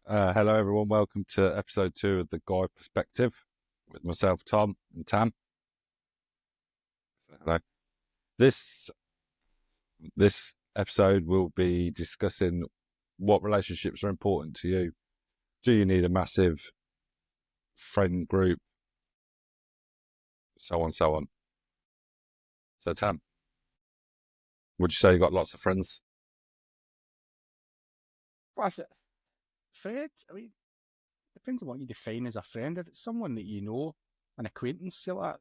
Hello, everyone. Welcome to episode 2 of The Guy Perspective with myself, Tom, and Tam. So, hello. This episode will be discussing what relationships are important to you. Do you need a massive friend group? So on, so on. So, Tam, would you say you got lots of friends? Well, friend, I mean, depends on what you define as a friend. If it's someone that you know, an acquaintance, you're like,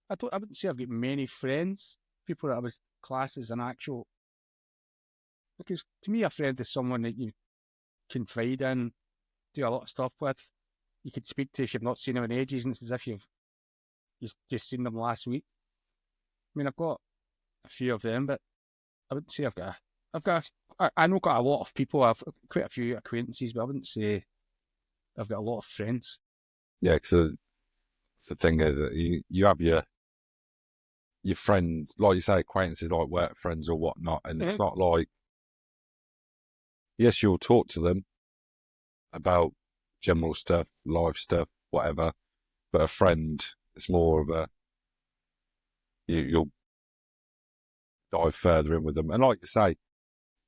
I wouldn't say I've got many friends, people that I was class as an actual, because to me, a friend is someone that you confide in, do a lot of stuff with. You could speak to if you've not seen them in ages, and it's as if you've just seen them last week. I mean, I've got a few of them, but I wouldn't say I know got a lot of people. I've quite a few acquaintances, but I wouldn't say I've got a lot of friends. Yeah, because the thing is that you have your friends, like you say, acquaintances, like work friends or whatnot, and it's not like, yes, you'll talk to them about general stuff, life stuff, whatever. But a friend, it's more of a you'll dive further in with them. And like you say,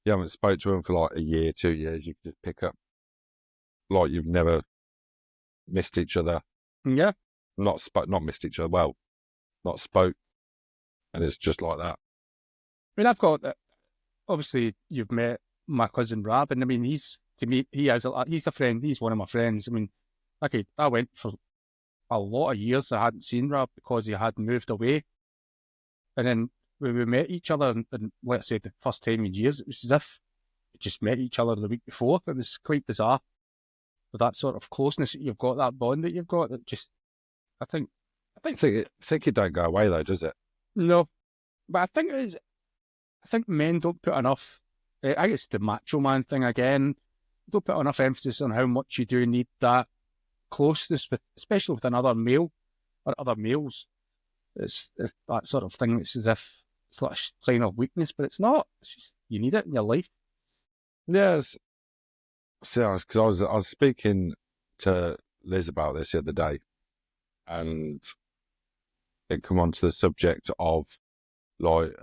you haven't spoke to them for like a year, 2 years. You can just pick up like you've never missed each other. Yeah. Not missed each other. Well, not spoke, and it's just like that. I mean, I've got obviously you've met my cousin Rab, and I mean he's a friend. He's one of my friends. I mean, I went for a lot of years. I hadn't seen Rab because he had moved away, and then when we met each other, and let's say the first time in years, it was as if we just met each other the week before. It was quite bizarre with that sort of closeness that you've got, that bond that you've got. That just, I think, I think it don't go away though, does it? no, but I think it is. I think men don't put enough. I think it's the macho man thing again. Don't put enough emphasis on how much you do need that closeness with, especially with another male or other males. It's that sort of thing. It's as if it's like a sign of weakness, but it's not. It's just you need it in your life. Yes. So, because I was speaking to Liz about this the other day, and it come on to the subject of like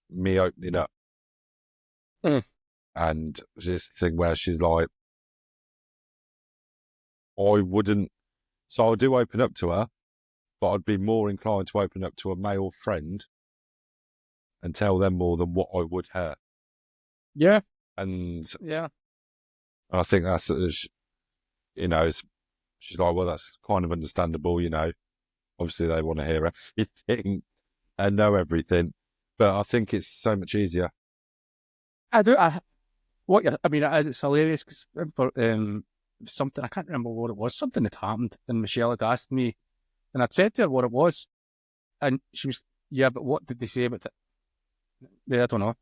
me opening up. And this thing where she's like, I wouldn't, so I do open up to her, but I'd be more inclined to open up to a male friend and tell them more than what I would her. Yeah. And Yeah. I think that's, you know, she's like, well, that's kind of understandable, you know. Obviously, they want to hear everything and know everything, but I think it's so much easier. I do. It's hilarious because something I can't remember what it was. Something had happened, and Michelle had asked me, and I'd said to her what it was, and she was, yeah, but what did they say about it? Yeah, I don't know.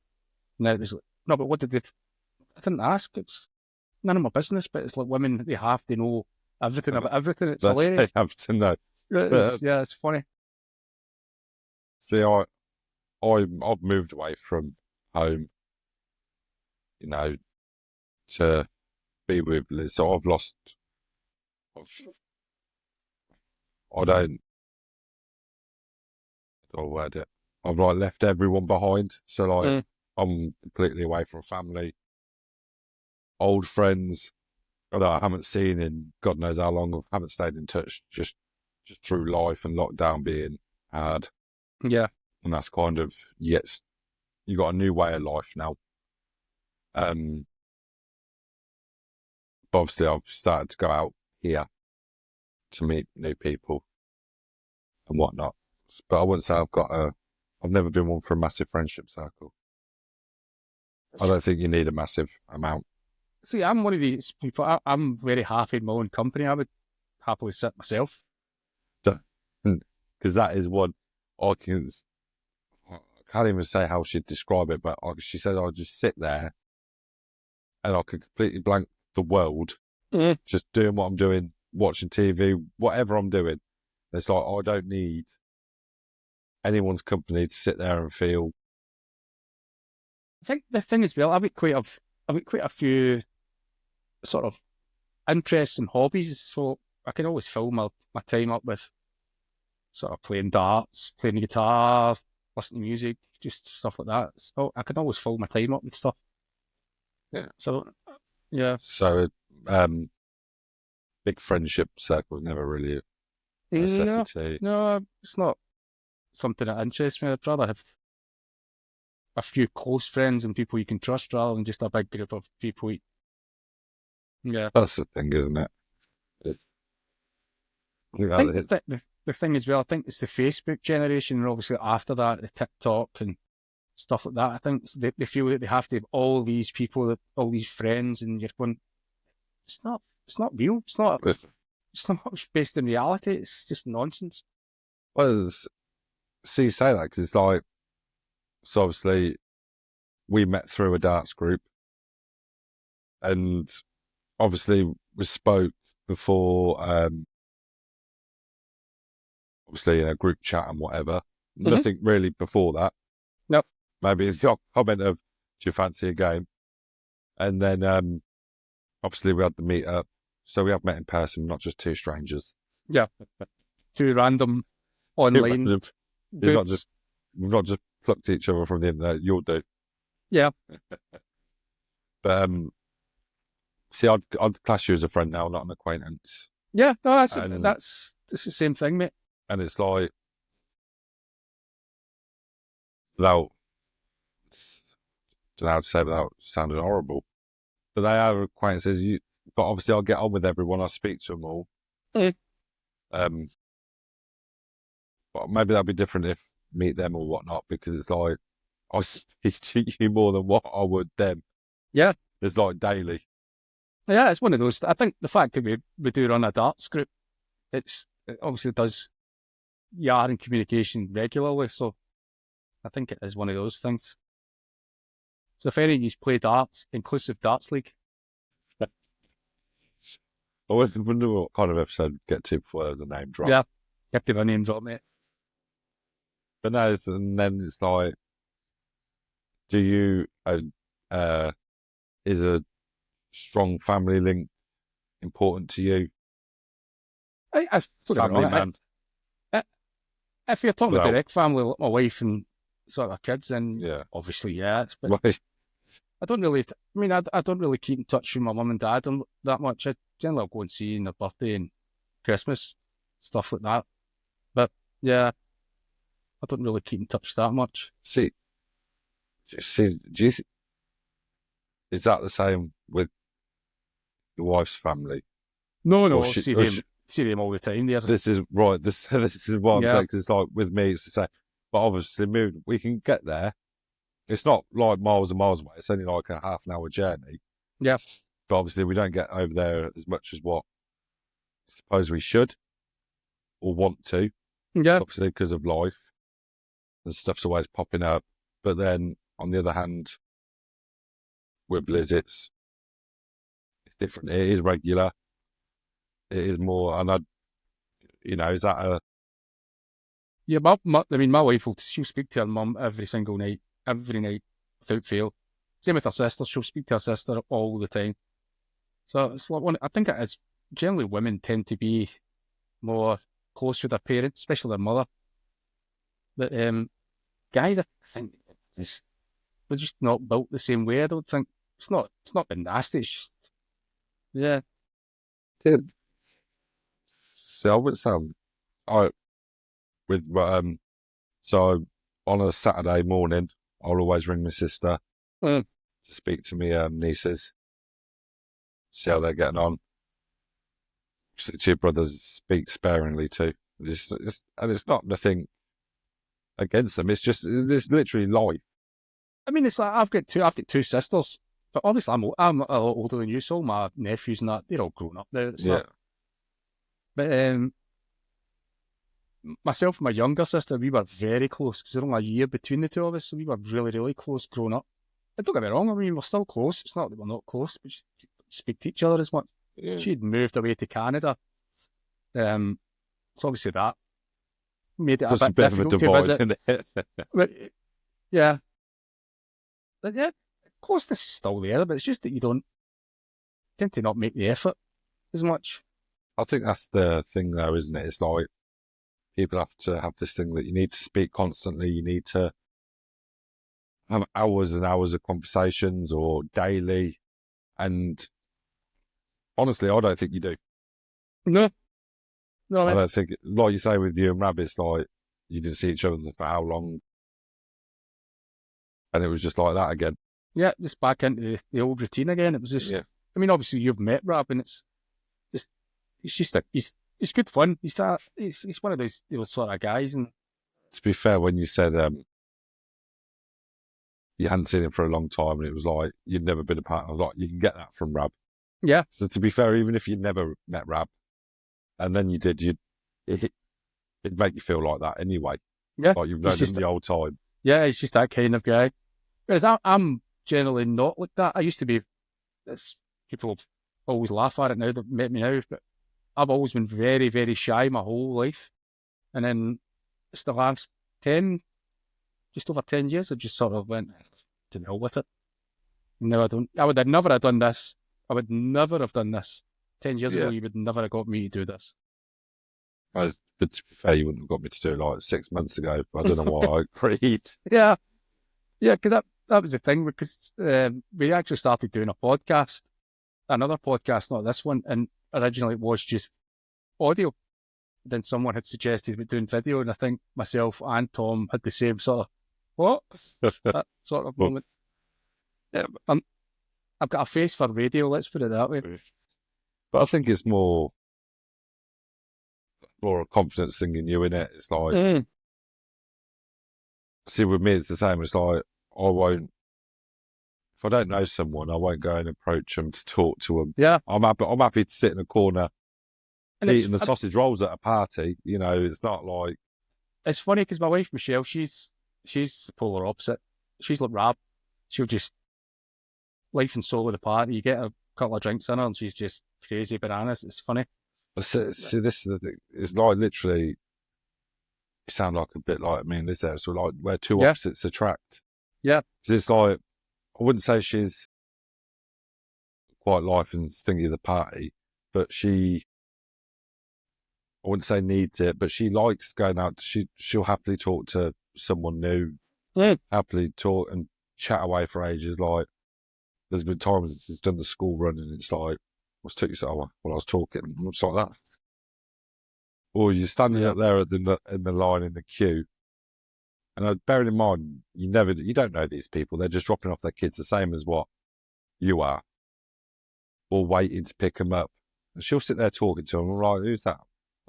And then it was like, no, but what did they? I didn't ask. It's none of my business. But it's like women; they have to know everything about everything. It's hilarious. They have to know. Yeah, it's funny. See, I've moved away from home, you know, to be with Liz. So I don't word it. I've like left everyone behind. So like I'm completely away from family, old friends that I haven't seen in God knows how long. I haven't stayed in touch just through life and lockdown being hard. Yeah. And that's kind of, yes, you got a new way of life now. But obviously I've started to go out here to meet new people and whatnot. But I wouldn't say I've never been one for a massive friendship circle. I don't think you need a massive amount. See, I'm one of these people. I'm very happy in my own company. I would happily sit myself. Because that is what I can't even say how she'd describe it, but she says I'll just sit there and I could completely blank the world, just doing what I'm doing, watching TV, whatever I'm doing. It's like I don't need anyone's company to sit there and feel. I think the thing is, well, I've got quite a few sort of interests and hobbies, so I can always fill my time up with sort of playing darts, playing the guitar, listening to music, just stuff like that. So I can always fill my time up with stuff. Yeah. So, yeah. So, big friendship circle is never really a Yeah, necessity. no, it's not something that interests me. I'd rather have a few close friends and people you can trust rather than just a big group of people. Yeah. That's the thing, isn't it? I think the thing as well, I think it's the Facebook generation, and obviously after that, the TikTok and stuff like that. I think they feel that they have to have all these people, all these friends, and you're going, it's not real. It's not based in reality. It's just nonsense. Well, see, you say that because it's like, so obviously we met through a darts group, and obviously we spoke before, obviously in a group chat and whatever. Mm-hmm. Nothing really before that. Nope. Maybe it's your comment of, do you fancy a game? And then obviously we had the meet up. So we have met in person, not just two strangers. Yeah. Two random online dudes. We've not just plucked each other from the internet. You'll do. Yeah. But see, I'd class you as a friend now, not an acquaintance. Yeah, no, that's the same thing, mate. And it's like, without, don't know how to say without sounding horrible, but they are acquaintances. But obviously, I'll get on with everyone. I speak to them all. Yeah. But maybe that'd be different if meet them or whatnot, because it's like I speak to you more than what I would them. Yeah, it's like daily. Yeah, it's one of those. I think the fact that we do run a darts group, it obviously does. You are in communication regularly, so I think it is one of those things. So if any of you play darts, inclusive darts league. I wonder what kind of episode we'd get to before the name drop. Yeah, get to the name drop, mate. But no, and then it's like, do you is a strong family link important to you? Family man. If you're talking about direct family, like my wife and sort of kids, then obviously, yeah. But right. I don't really. I mean, I don't really keep in touch with my mum and dad that much. I generally I'll go and see on their birthday and Christmas, stuff like that. But yeah, I don't really keep in touch that much. Do you is that the same with your wife's family? No, I see them all the time. This is right. This is what I'm saying. Cause it's like with me, it's the same. But obviously, we can get there. It's not like miles and miles away. It's only like a half an hour journey. Yeah. But obviously, we don't get over there as much as what I suppose we should or want to. Yeah. It's obviously, because of life and stuff's always popping up. But then on the other hand, with Liz, it's different. It is regular. It is more, and is that a? Yeah, my wife she'll speak to her mum every single night, without fail. Same with her sister; she'll speak to her sister all the time. So it's like I think it is generally women tend to be more close with their parents, especially their mother. But guys, I think we're just not built the same way. I don't think it's not been nasty. It's just See, I would say so on a Saturday morning, I'll always ring my sister to speak to me nieces, see how they're getting on. The two brothers speak sparingly too. And it's not nothing against them. It's literally life. I mean, it's like I've got two sisters, but obviously I'm a lot older than you, so my nephews and that, they're all grown up now. But myself and my younger sister, we were very close because there's only a year between the two of us, so we were really, really close growing up. And don't get me wrong, I mean, we're still close. It's not that we're not close, but just speak to each other as much. Yeah. She'd moved away to Canada. So obviously that made it a bit difficult to visit. But, yeah, closeness is still there, but it's just that you don't tend to not make the effort as much. I think that's the thing, though, isn't it? It's like people have to have this thing that you need to speak constantly. You need to have hours and hours of conversations or daily. And honestly, I don't think you do. No, no, I I mean, don't think, like you say with you and Rabbits, like you didn't see each other for how long, and it was just like that again. yeah, just back into the old routine again. It was just, Yeah. I mean, obviously you've met Rab, and it's just he's good fun. He's one of those sort of guys, and To be fair, when you said you hadn't seen him for a long time, and it was like you'd never been a part of, like you can get that from Rab. yeah, So to be fair, even if you'd never met Rab, and then you did, it'd make you feel like that anyway. yeah, Like you've known him the whole time. yeah, he's just that kind of guy. Whereas I'm generally not like that. I used to be. People always laugh at it now. They've met me now, but I've always been very, very shy my whole life. And then it's the last 10, just over 10 years, I just sort of went to hell with it. No, I would have never have done this. I would never have done this. 10 years ago, you would never have got me to do this. But to be fair, you wouldn't have got me to do it like 6 months ago. I don't know why I agreed. Yeah. Yeah, because that was the thing, because we actually started doing a podcast, another podcast, not this one, and originally it was just audio. Then someone had suggested about doing video, and I think myself and Tom had the same sort of, what? That sort of moment. Yeah, I've got a face for radio, let's put it that way. But I think it's more a confidence thing in you, innit? It's like, see, with me, it's the same. It's like, if I don't know someone, I won't go and approach them to talk to them. Yeah. I'm happy to sit in a corner and eating the sausage rolls at a party. You know, it's not like... It's funny because my wife, Michelle, she's the polar opposite. She's like Rab. She'll just life and soul of the party. You get a couple of drinks in her and she's just crazy bananas. It's funny. See, this is the thing. It's like literally, you sound like a bit like me and Liz there. So like where two opposites attract. Yeah. Because it's like, I wouldn't say she's quite life and thingy of the party, but I wouldn't say needs it, but she likes going out. She'll happily talk to someone new, happily talk and chat away for ages. Like, there's been times she's done the school run and it's like, what's took you so long? When I was talking, it's like that. Or you're standing up there in the line in the queue, and bearing in mind, you don't know these people. They're just dropping off their kids the same as what you are, or waiting to pick them up. And she'll sit there talking to them. I'm like, who's that?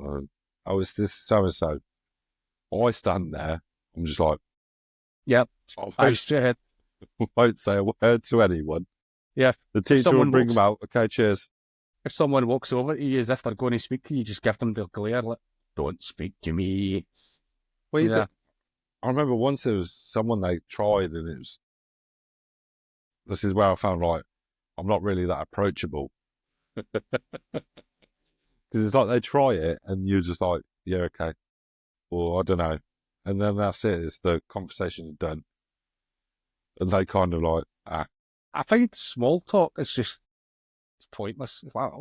Oh, it's this so and so. I stand there. I'm just like, yep. I won't say a word to anyone. Yeah. The teacher will bring them out. Okay, cheers. If someone walks over to you as if they're going to speak to you, just give them the glare, like, don't speak to me. Well, I remember once there was someone they tried, and this is where I found, like, I'm not really that approachable. Because it's like they try it, and you're just like, yeah, okay. Or I don't know. And then that's it. It's the conversation's done. And they kind of like, I think small talk is just pointless. It's like,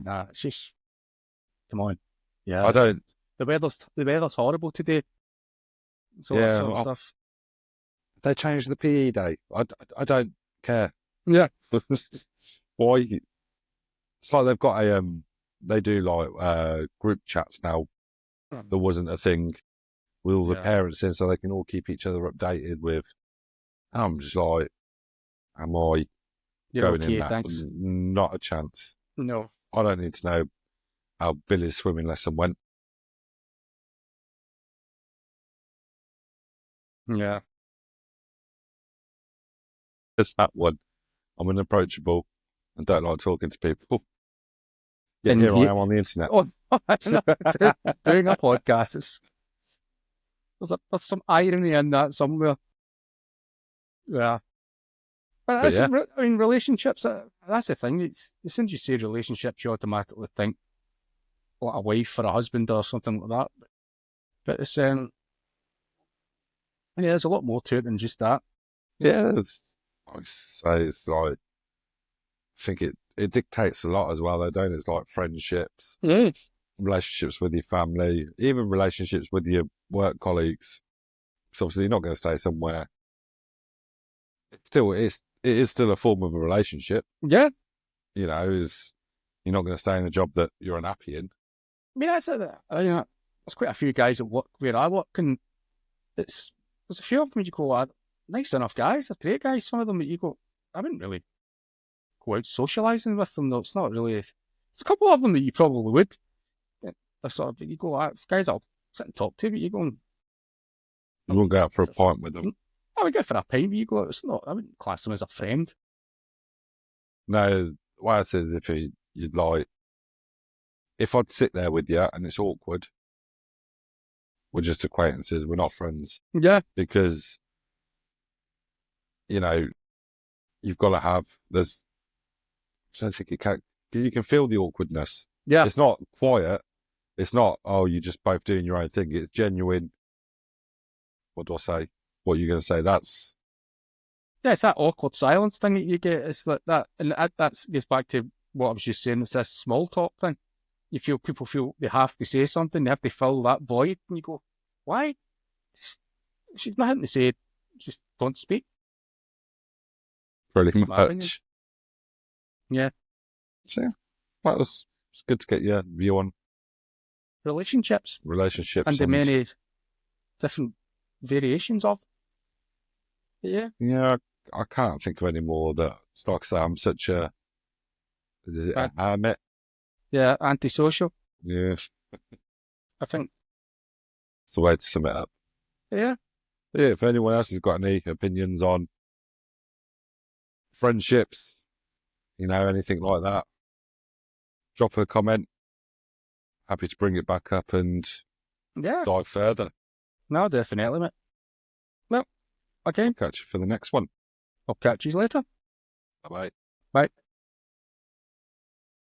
nah, it's just, come on. Yeah. I don't. The weather's horrible today. So that sort of stuff. They changed the PE day. I don't care. Yeah. Why? It's like they've got they do like group chats now. There wasn't a thing with all the parents in, so they can all keep each other updated with. I'm just like, am I going in that? Thanks. Not a chance. No. I don't need to know how Billy's swimming lesson went. Yeah. It's that one. I'm unapproachable and don't like talking to people. Yet here I am on the internet. Doing a podcast. There's some irony in that somewhere. Yeah. But I mean, relationships, that's the thing. As soon as you say relationships, you automatically think like a wife or a husband or something like that. But it's, there's a lot more to it than just that. Yeah. It's like, I think it dictates a lot as well, though, don't it? It's like friendships, relationships with your family, even relationships with your work colleagues. So obviously, you're not going to stay somewhere. It is still a form of a relationship. Yeah. You're not going to stay in a job that you're unhappy in. I mean, there's quite a few guys at work where I work, and there's a few of them you go, nice enough guys, they're great guys. Some of them that you go, I wouldn't really go out socialising with them, though. It's not really. There's a couple of them that you probably would. They're sort of, you go, guys I'll sit and talk to, but you go, You won't go out for a pint with them. I would go for a pint, but you go, it's not, I wouldn't class them as a friend. No, what I say is you'd like, if I'd sit there with you and it's awkward, we're just acquaintances, we're not friends. Yeah. Because, you've got to have, I don't think you can feel the awkwardness. Yeah. It's not quiet. It's not, you're just both doing your own thing. It's genuine. What do I say? What are you going to say? It's that awkward silence thing that you get. It's like that, and that gets back to what I was just saying. It's this small talk thing. People feel they have to say something. They have to fill that void, and you go, "Why? She's nothing to say. Just don't speak." Pretty much. Yeah. So it's good to get your view on relationships, and the many different variations of. Yeah. Yeah, I can't think of any more that. It's like I say, I'm such a. Is it a hermit? Yeah, antisocial. Yes. I think it's the way to sum it up. Yeah. Yeah, if anyone else has got any opinions on friendships, anything like that, drop a comment. Happy to bring it back up and dive further. No, definitely, mate. Well, okay. Catch you for the next one. I'll catch you later. Bye-bye. Bye.